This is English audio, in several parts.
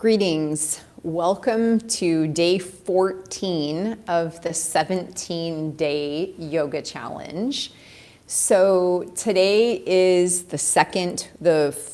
Greetings. Welcome to day 14 of the 17-day yoga challenge. So today is the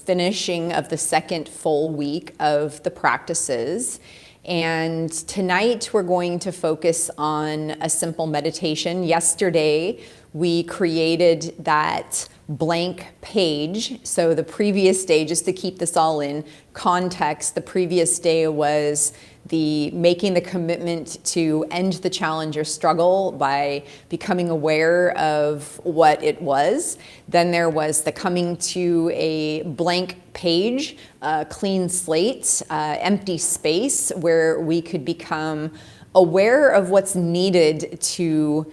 finishing of the second full week of the practices. And tonight we're going to focus on a simple meditation. Yesterday we created that blank page. So the previous day, just to keep this all in context, the previous day was making the commitment to end the challenge or struggle by becoming aware of what it was. Then there was the coming to a blank page, a clean slate, empty space where we could become aware of what's needed to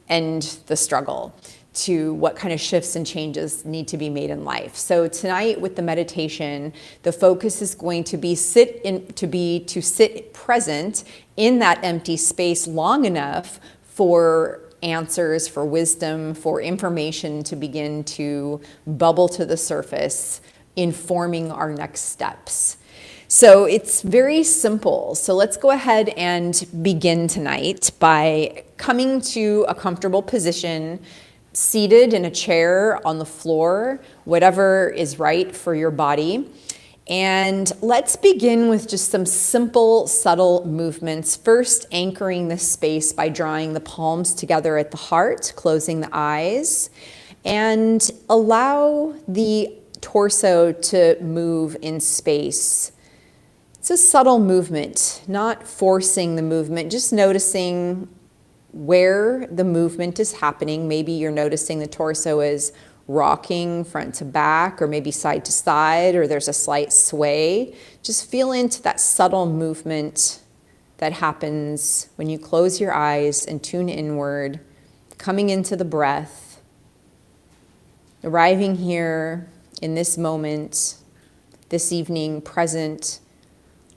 end the struggle, to what kind of shifts and changes need to be made in life. So tonight with the meditation, the focus is going to be to sit present in that empty space long enough for answers, for wisdom, for information to begin to bubble to the surface, informing our next steps. So it's very simple. So let's go ahead and begin tonight by coming to a comfortable position, seated in a chair, on the floor, whatever is right for your body. And let's begin with just some simple, subtle movements. First, anchoring this space by drawing the palms together at the heart, closing the eyes, and allow the torso to move in space. It's a subtle movement, not forcing the movement, just noticing where the movement is happening. Maybe you're noticing the torso is rocking front to back, or maybe side to side, or there's a slight sway. Just feel into that subtle movement that happens when you close your eyes and tune inward, coming into the breath, arriving here in this moment, this evening, present,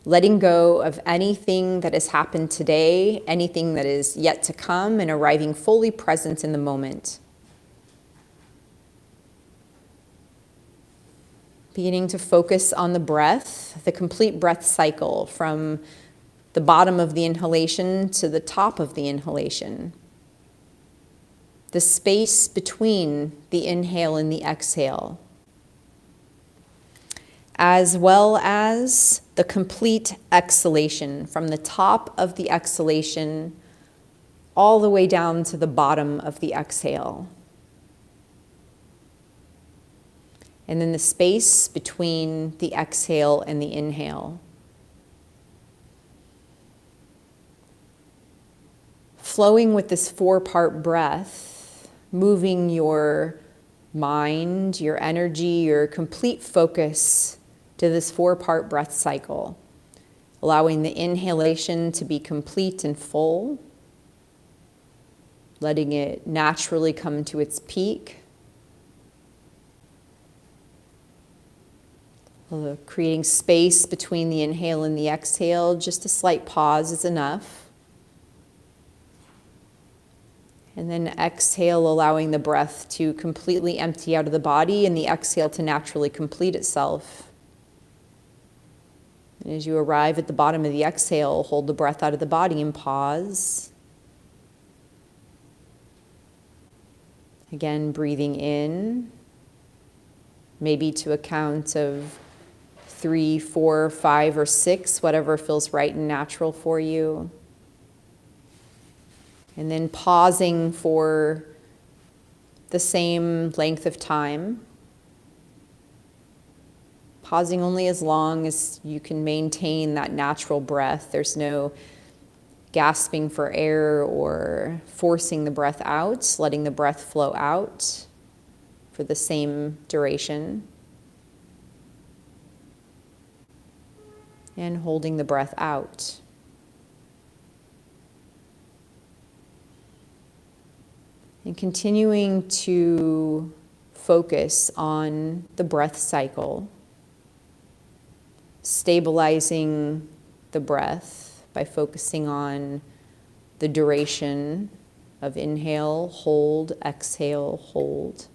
letting go of anything that has happened today, anything that is yet to come, and arriving fully present in the moment. Beginning to focus on the breath, the complete breath cycle from the bottom of the inhalation to the top of the inhalation. The space between the inhale and the exhale, as well as the complete exhalation from the top of the exhalation all the way down to the bottom of the exhale. And then the space between the exhale and the inhale. Flowing with this 4-part breath, moving your mind, your energy, your complete focus to this 4-part breath cycle, allowing the inhalation to be complete and full, letting it naturally come to its peak, creating space between the inhale and the exhale. Just a slight pause is enough. And then exhale, allowing the breath to completely empty out of the body and the exhale to naturally complete itself. And as you arrive at the bottom of the exhale, hold the breath out of the body and pause. Again, breathing in, maybe to a count of 3, 4, 5, or 6, whatever feels right and natural for you. And then pausing for the same length of time. Pausing only as long as you can maintain that natural breath. There's no gasping for air or forcing the breath out, letting the breath flow out for the same duration. And holding the breath out. And continuing to focus on the breath cycle, stabilizing the breath by focusing on the duration of inhale, hold, exhale, hold.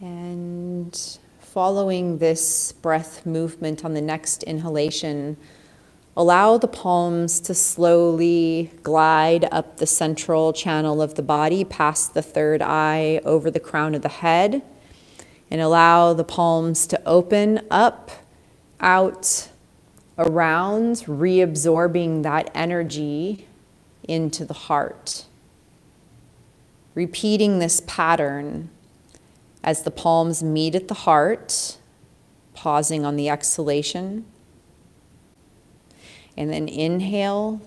And following this breath movement on the next inhalation, allow the palms to slowly glide up the central channel of the body, past the third eye, over the crown of the head, and allow the palms to open up, out, around, reabsorbing that energy into the heart. Repeating this pattern as the palms meet at the heart, pausing on the exhalation. And then inhale,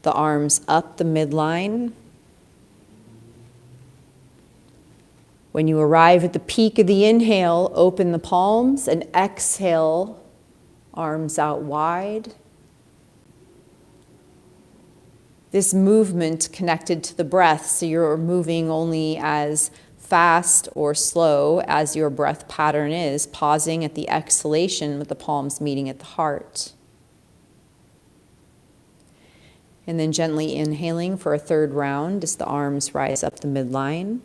the arms up the midline. When you arrive at the peak of the inhale, open the palms and exhale, arms out wide. This movement connected to the breath, so you're moving only as fast or slow as your breath pattern is, pausing at the exhalation with the palms meeting at the heart. And then gently inhaling for a third round as the arms rise up the midline.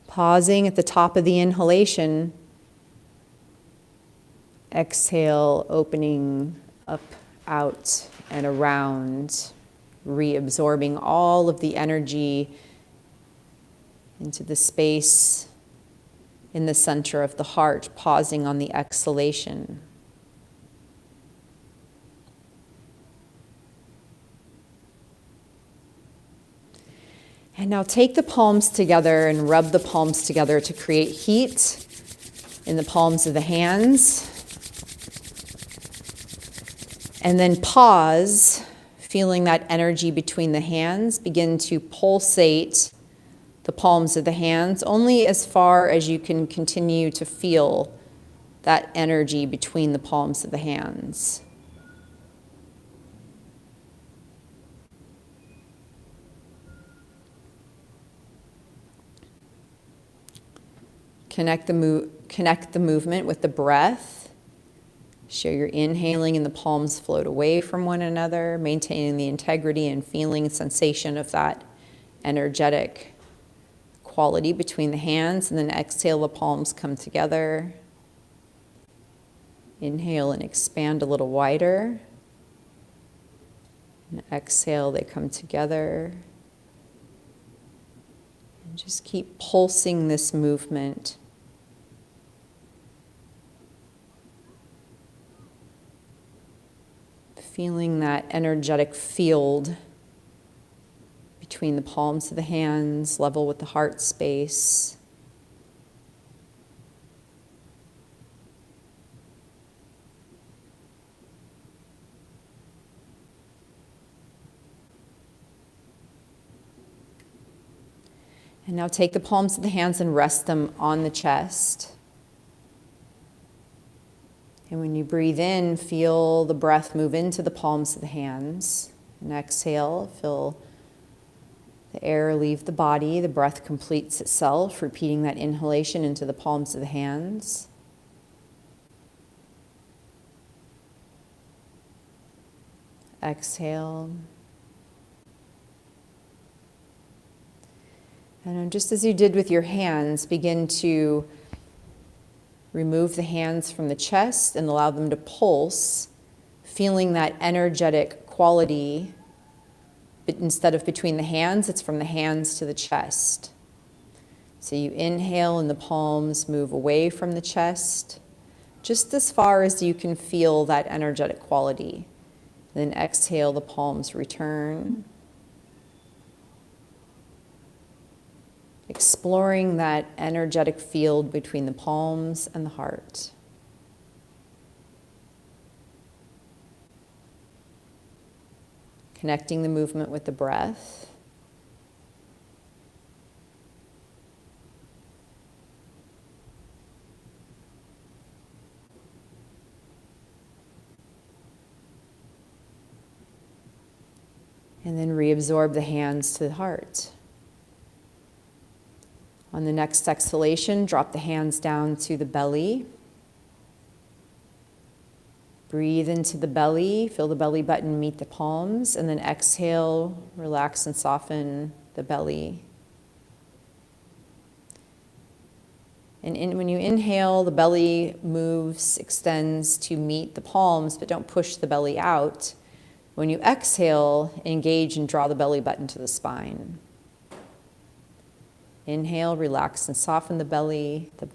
Pausing at the top of the inhalation. Exhale, opening up, out, and around, reabsorbing all of the energy into the space in the center of the heart, pausing on the exhalation. And now take the palms together and rub the palms together to create heat in the palms of the hands. And then pause, feeling that energy between the hands. Begin to pulsate the palms of the hands only as far as you can continue to feel that energy between the palms of the hands. Connect the movement with the breath. Show your inhaling and the palms float away from one another, maintaining the integrity and feeling sensation of that energetic quality between the hands. And then exhale, the palms come together. Inhale and expand a little wider. And exhale, they come together. And just keep pulsing this movement. Feeling that energetic field between the palms of the hands, level with the heart space. And now take the palms of the hands and rest them on the chest. And when you breathe in, feel the breath move into the palms of the hands. And exhale, feel the air leave the body. The breath completes itself, repeating that inhalation into the palms of the hands. Exhale. And just as you did with your hands, begin to remove the hands from the chest and allow them to pulse, feeling that energetic quality. But instead of between the hands, it's from the hands to the chest. So you inhale and the palms move away from the chest, just as far as you can feel that energetic quality. Then exhale, the palms return. Exploring that energetic field between the palms and the heart. Connecting the movement with the breath. And then reabsorb the hands to the heart. On the next exhalation, drop the hands down to the belly. Breathe into the belly, feel the belly button meet the palms, and then exhale, relax and soften the belly. And when you inhale, the belly moves, extends to meet the palms, but don't push the belly out. When you exhale, engage and draw the belly button to the spine. Inhale, relax and soften the belly. The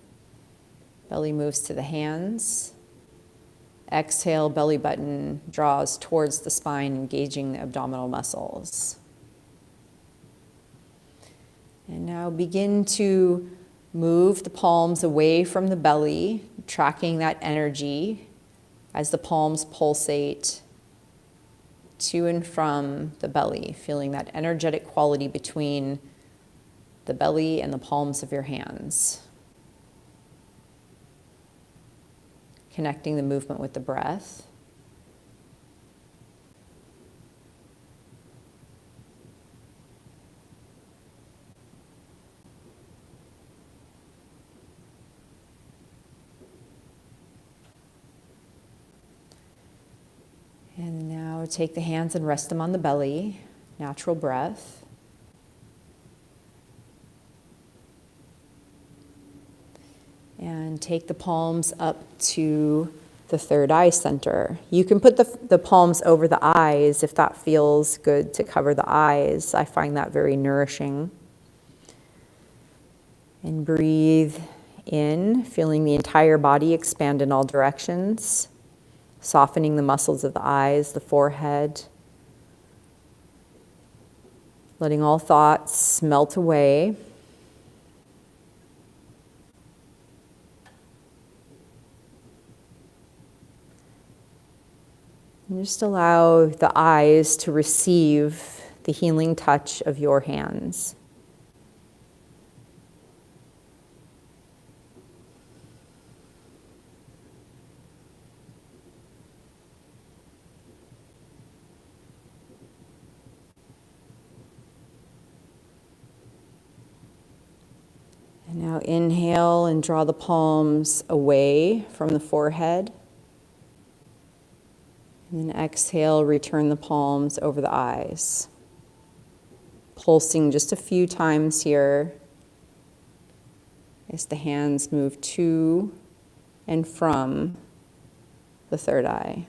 belly moves to the hands. Exhale, belly button draws towards the spine, engaging the abdominal muscles. And now begin to move the palms away from the belly, tracking that energy as the palms pulsate to and from the belly, feeling that energetic quality between the belly and the palms of your hands. Connecting the movement with the breath. And now take the hands and rest them on the belly, natural breath. And take the palms up to the third eye center. You can put the palms over the eyes if that feels good to cover the eyes. I find that very nourishing. And breathe in, feeling the entire body expand in all directions, softening the muscles of the eyes, the forehead, letting all thoughts melt away. And just allow the eyes to receive the healing touch of your hands. And now inhale and draw the palms away from the forehead. And then exhale, return the palms over the eyes. Pulsing just a few times here as the hands move to and from the third eye.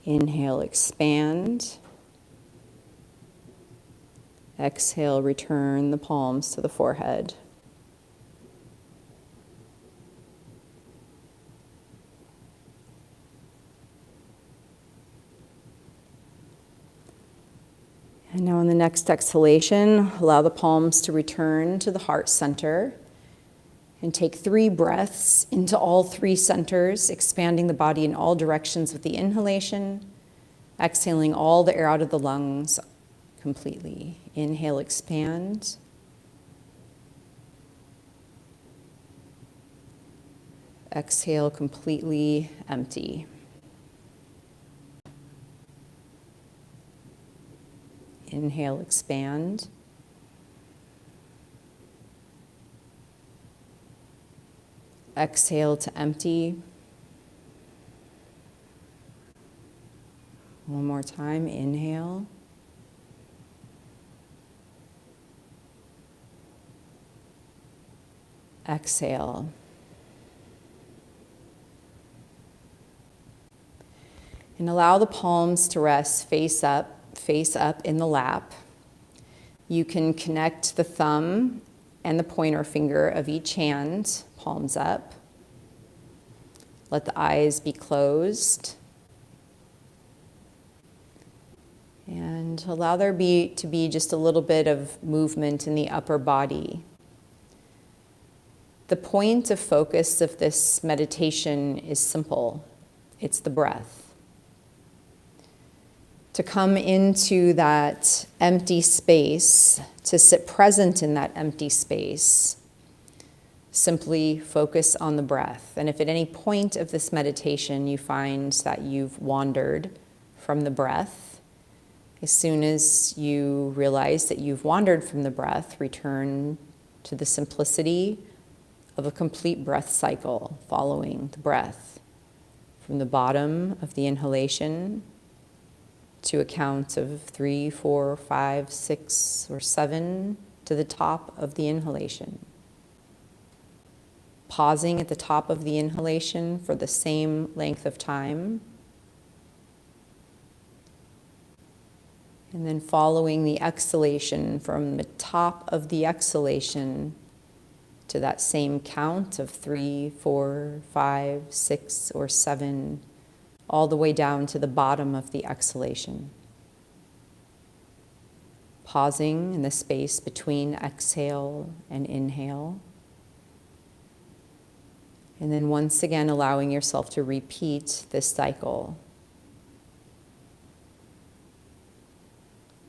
Inhale, expand. Exhale, return the palms to the forehead. And now on the next exhalation, allow the palms to return to the heart center and take 3 breaths into all 3 centers, expanding the body in all directions with the inhalation, exhaling all the air out of the lungs completely. Inhale, expand. Exhale, completely empty. Inhale, expand. Exhale to empty. One more time, inhale. Exhale. And allow the palms to rest face up in the lap. You can connect the thumb and the pointer finger of each hand, palms up. Let the eyes be closed. And allow there to be just a little bit of movement in the upper body. The point of focus of this meditation is simple. It's the breath. To come into that empty space, to sit present in that empty space, simply focus on the breath. And if at any point of this meditation you find that you've wandered from the breath, as soon as you realize that you've wandered from the breath, return to the simplicity of a complete breath cycle, following the breath from the bottom of the inhalation to a count of 3, 4, 5, 6, or 7 to the top of the inhalation. pausing at the top of the inhalation for the same length of time. And then following the exhalation from the top of the exhalation to that same count of 3, 4, 5, 6, or 7, all the way down to the bottom of the exhalation. Pausing in the space between exhale and inhale. And then once again, allowing yourself to repeat this cycle.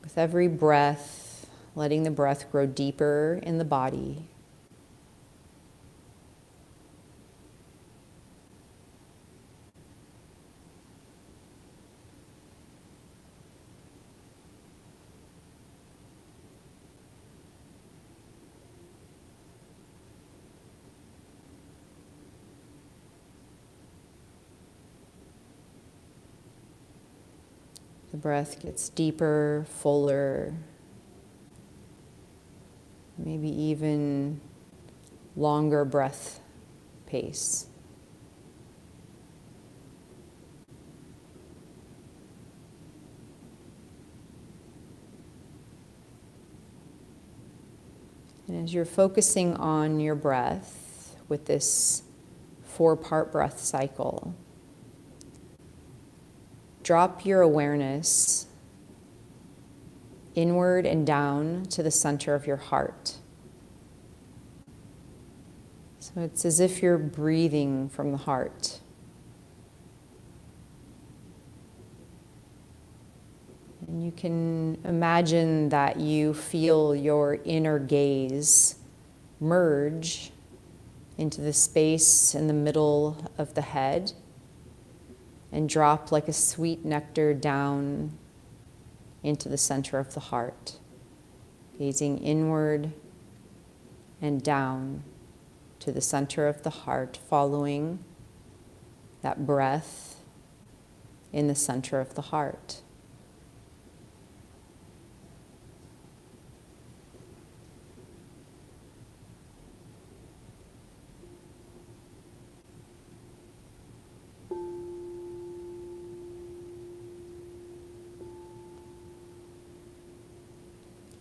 With every breath, letting the breath grow deeper in the body. The breath gets deeper, fuller, maybe even longer breath pace. And as you're focusing on your breath with this 4-part breath cycle, drop your awareness inward and down to the center of your heart. So it's as if you're breathing from the heart. And you can imagine that you feel your inner gaze merge into the space in the middle of the head and drop like a sweet nectar down into the center of the heart, gazing inward and down to the center of the heart, following that breath in the center of the heart.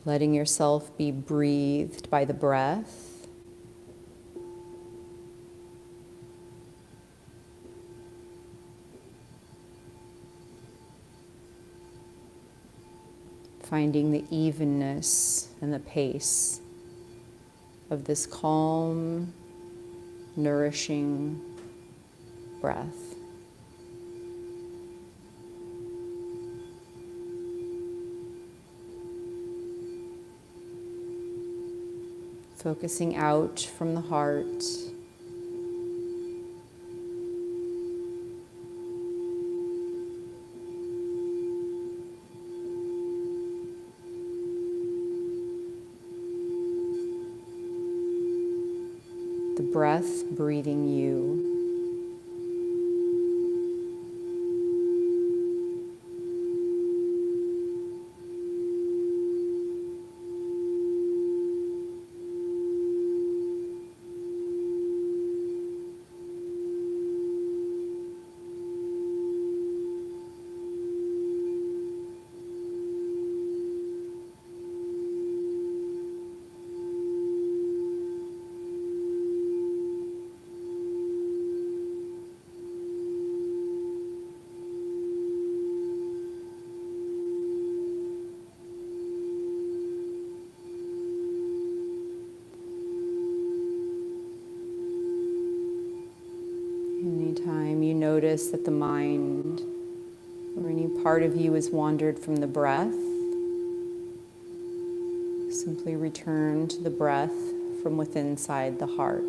Letting yourself be breathed by the breath. Finding the evenness and the pace of this calm, nourishing breath. Focusing out from the heart. The breath breathing you. Anytime you notice that the mind or any part of you has wandered from the breath, simply return to the breath from within inside the heart.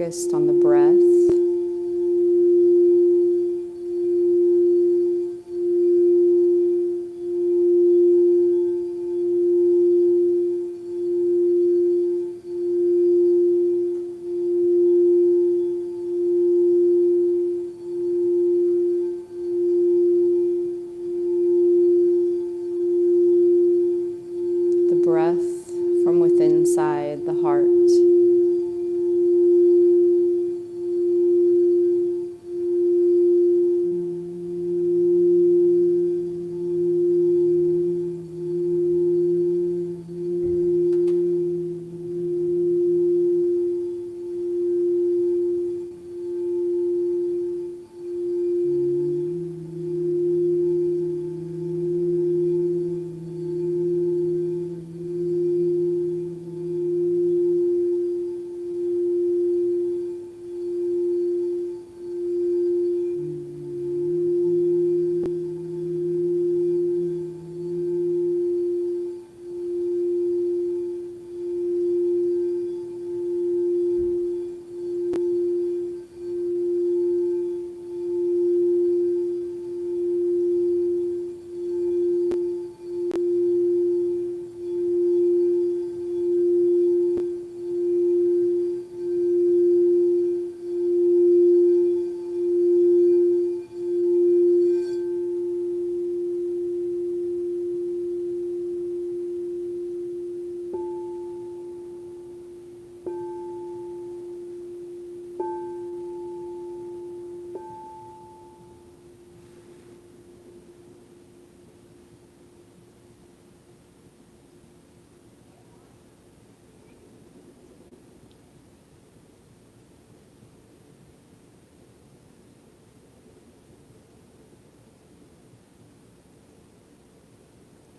focused on the breath. Breath from within inside the heart.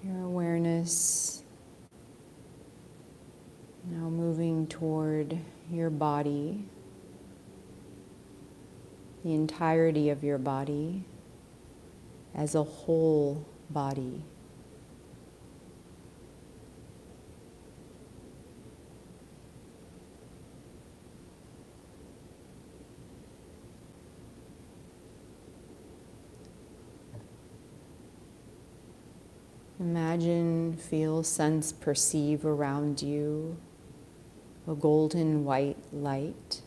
Your awareness now moving toward your body, the entirety of your body as a whole body. Imagine, feel, sense, perceive around you a golden white light.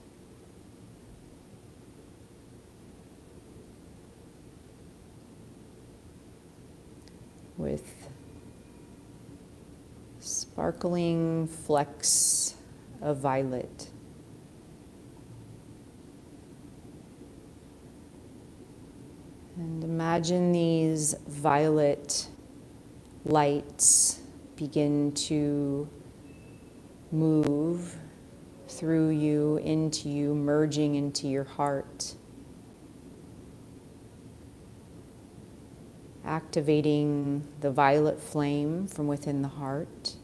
With sparkling flecks of violet. And imagine these violet lights begin to move through you, into you, merging into your heart, activating the violet flame from within the heart.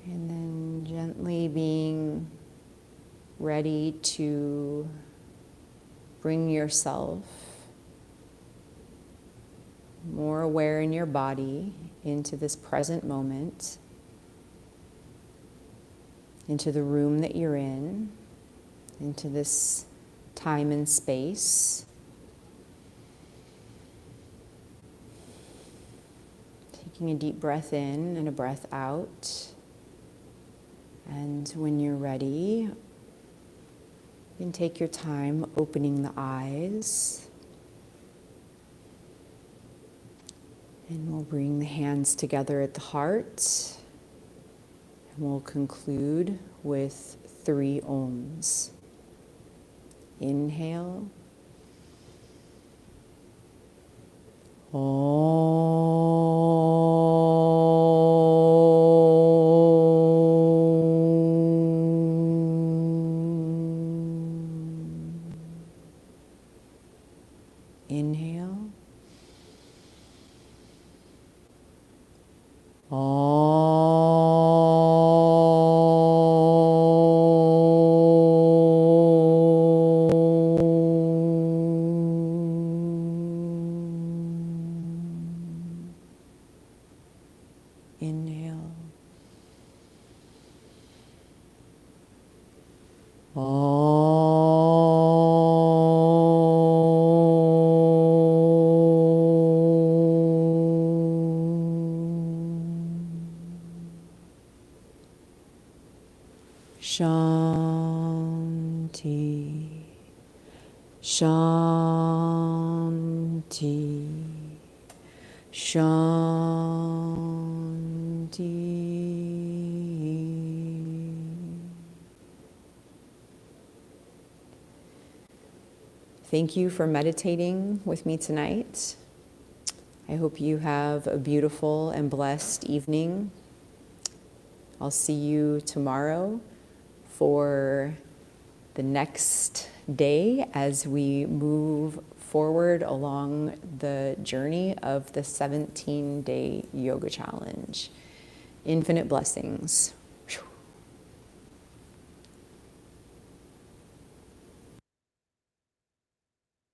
And then gently being ready to bring yourself more aware in your body into this present moment, into the room that you're in, into this time and space. Taking a deep breath in and a breath out. And when you're ready, you can take your time opening the eyes. And we'll bring the hands together at the heart. And we'll conclude with 3 ohms. Inhale. Om. Inhale. Shanti, Shanti, Shanti. Thank you for meditating with me tonight. I hope you have a beautiful and blessed evening. I'll see you tomorrow for the next day as we move forward along the journey of the 17-day yoga challenge. Infinite blessings.